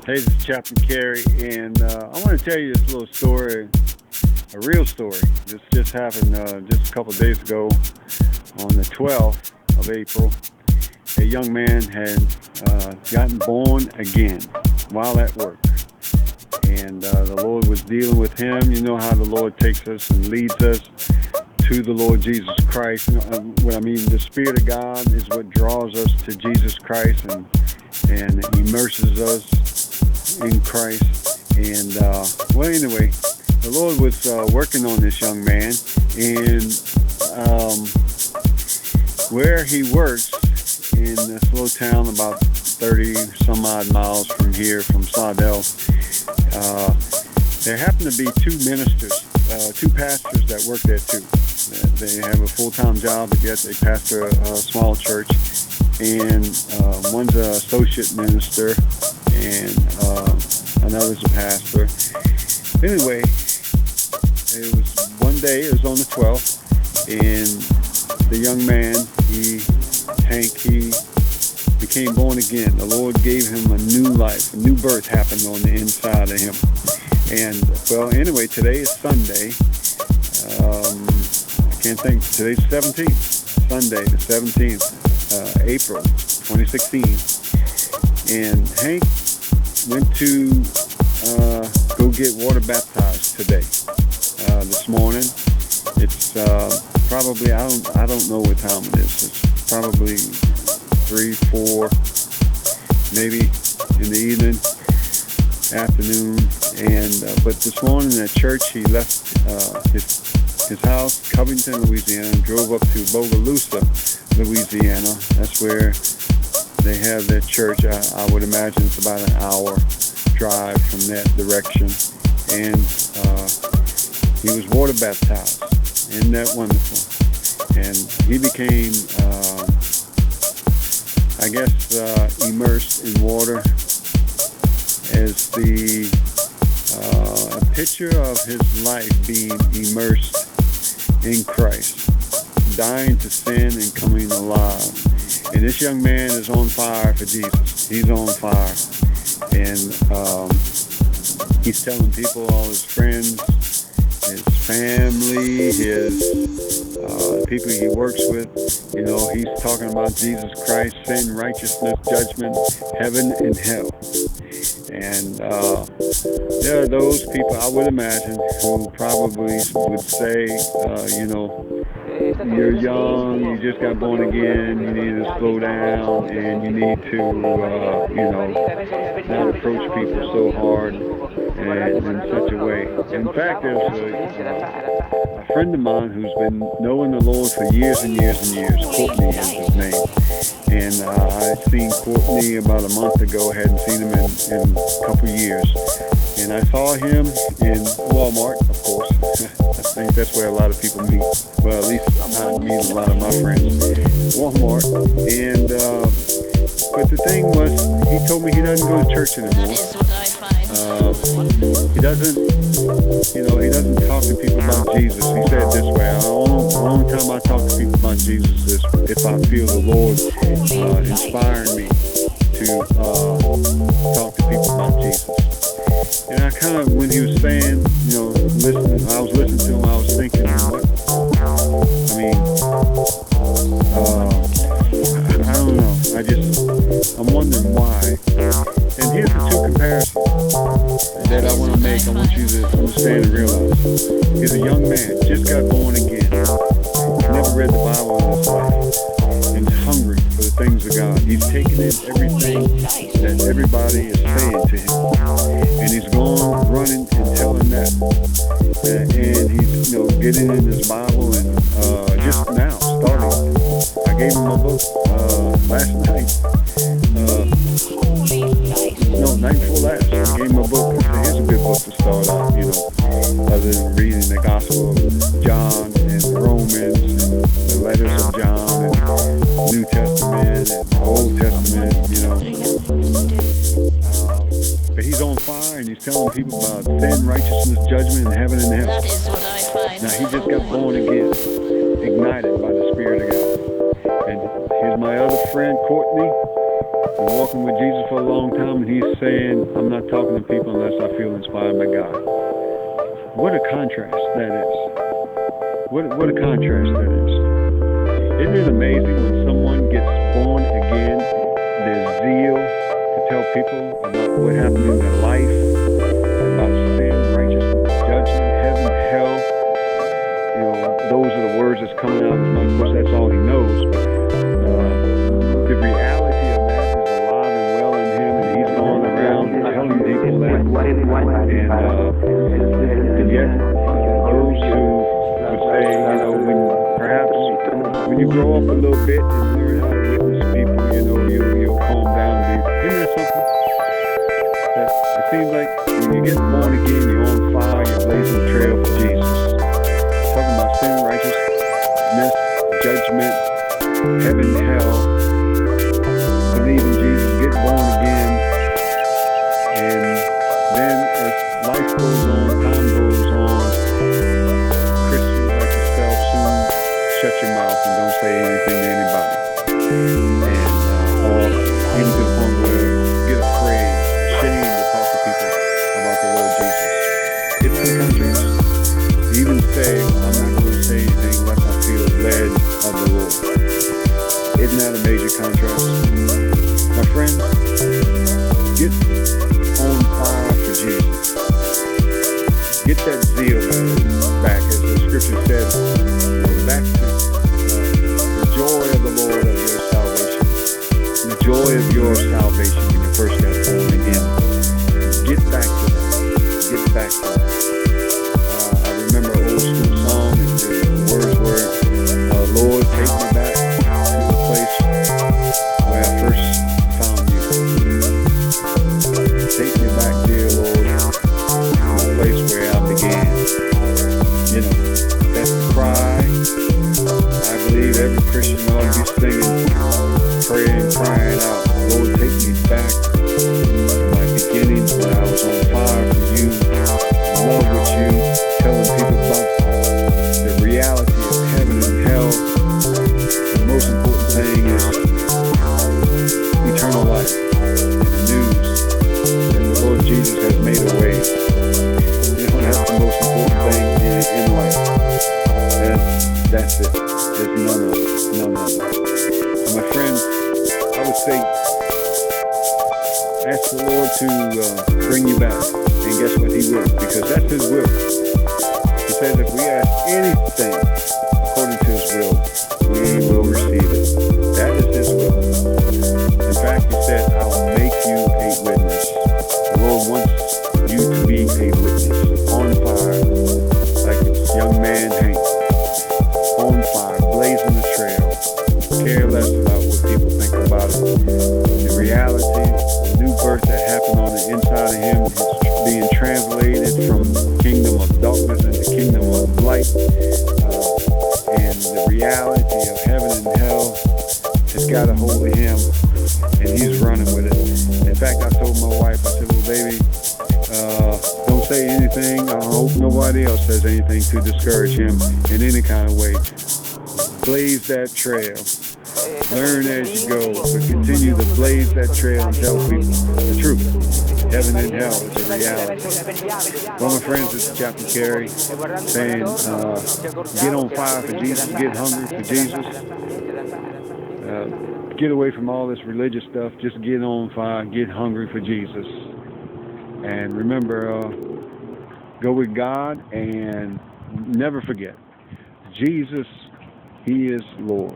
Hey, this is Chaplain Kerry, and I want to tell you this little story, a real story. This just happened just a couple of days ago on the 12th of April. A young man had gotten born again while at work. And the Lord was dealing with him. You know how the Lord takes us and leads us to the Lord Jesus Christ. What I mean, the Spirit of God is what draws us to Jesus Christ and immerses us in Christ. And anyway, the Lord was working on this young man, and where he works in this little town about 30 some odd miles from here, from Slidell, there happen to be two ministers, two pastors that work there too. They have a full-time job, but yet they pastor a small church. And one's an associate minister, and another's a pastor. Anyway, it was one day, it was on the 12th, and the young man, Hank, he became born again. The Lord gave him a new life, a new birth happened on the inside of him. And, anyway, today is Sunday. I can't think, today's 17th, Sunday the 17th. April 2016, and Hank went to go get water baptized today. This morning, it's probably I don't know what time it is. It's probably 3, 4, maybe in the evening, afternoon, and but this morning at church he left his house, Covington, Louisiana, and drove up to Bogalusa, Louisiana. That's where they have their church. I would imagine it's about an hour drive from that direction. And he was water baptized. Isn't that wonderful? And he became, immersed in water as the a picture of his life being immersed in Christ, dying to sin and coming alive. And this young man is on fire for Jesus. He's on fire. And he's telling people, all his friends, his family, his people he works with, he's talking about Jesus Christ, sin, righteousness, judgment, heaven and hell. And there are those people, I would imagine, who probably would say, you're young, you just got born again, you need to slow down, and you need to, not approach people so hard and in such a way. In fact, there's a friend of mine who's been knowing the Lord for years and years and years. Courtney is his name. And I seen Courtney about a month ago. Hadn't seen him in a couple years. And I saw him in Walmart, of course. I think that's where a lot of people meet. Well, at least I meet a lot of my friends. Walmart. And but the thing was, he told me he doesn't go to church anymore. He doesn't talk to people about Jesus. He said it this way: the only time I talk to people about Jesus is if I feel the Lord inspiring me to talk to people about Jesus. And I kind of, when he was saying, I was listening to him, I was thinking, I don't know. I'm wondering why. And here's the two comparisons that I want to make. I want you to understand and realize. He's a young man, just got born again. Never read the Bible in his life. And he's hungry for the things of God. He's taking in everything that everybody is saying to him. And he's going, running, and telling that. And he's, getting in his Bible and just now, starting. I gave him a book last night. Night before last. I gave him a book. Here's a good book to start out, other than reading the Gospel of John and Romans and the letters of John and New Testament and Old Testament, But he's on fire and he's telling people about sin, righteousness, judgment, and heaven and hell. That is what I find. Now he just got born again, ignited by the Spirit of God. And here's my other friend, Courtney. been walking with Jesus for a long time, and he's saying, I'm not talking to people unless I feel inspired by God. What a contrast that is. What a contrast that is. Isn't it amazing when someone gets born again, their zeal to tell people about what happened in their life, about sin, righteousness, judgment, heaven, hell. You know, those are the words that's coming out of his mouth. Of course, that's all he knows. The reality of that is alive and well in him, and he's going around telling people that. And yet, those who would say, you know, when you grow up a little bit and learn how to witness people, you know, you'll calm down a bit. Isn't that something? That it seems like when you get born again, you're on fire, you're blazing the trail for Jesus. Talking about sin, righteousness, judgment, heaven, hell. Believe in Jesus, get born again, and then as life goes on, time goes on, Christians like yourself soon shut your mouth and don't say anything to anybody, and or even to the point where you get afraid, ashamed to talk to people about the Lord Jesus. It's some countries even say, I'm not going to say anything unless I feel led of the Lord. Isn't that a major contrast? My friends, get on fire for Jesus. Get that zeal back, as the scripture said, back to the joy of the Lord of your salvation. The joy of your salvation when you first got born again. Get back to that. Get back to that. I remember an old school song, and the words were, Lord, take me back to the place where I first found you. Take me back, dear Lord, to the place where I began. You know, that's the cry. I believe every Christian ought to be singing, praying, crying out, Lord, take me back to my beginnings when I was on fire for you, love with you, telling people about the reality of heaven and hell. The most important thing is eternal life, the news that the Lord Jesus has made a way. You know, that's the most important thing in life. That's it. There's none of it. And my friends, I would say, ask the Lord to bring you back. And guess what? He will, because that's his will. He says if we ask anything according to his will, we will receive it. That is his will. In fact, he said, I'll make you a witness. The Lord wants you to be a witness, on fire, like this young man Hank, on fire, blazing the trail, care less about what people think about it. The reality, the new birth that happened on the inside of him is being translated from kingdom of darkness into kingdom of light, and the reality of heaven and hell has got a hold of him, and he's running with it. In fact, I told my wife, I said, well, baby, don't say anything. I hope nobody else says anything to discourage him in any kind of way. Blaze that trail. Learn as you go, but continue to blaze that trail and tell people the truth. Heaven and hell is a reality. Well, my friends, this is Chaplain Kerry saying, get on fire for Jesus, get hungry for Jesus. Get away from all this religious stuff. Just get on fire, get hungry for Jesus. And remember, go with God, and never forget, Jesus, he is Lord.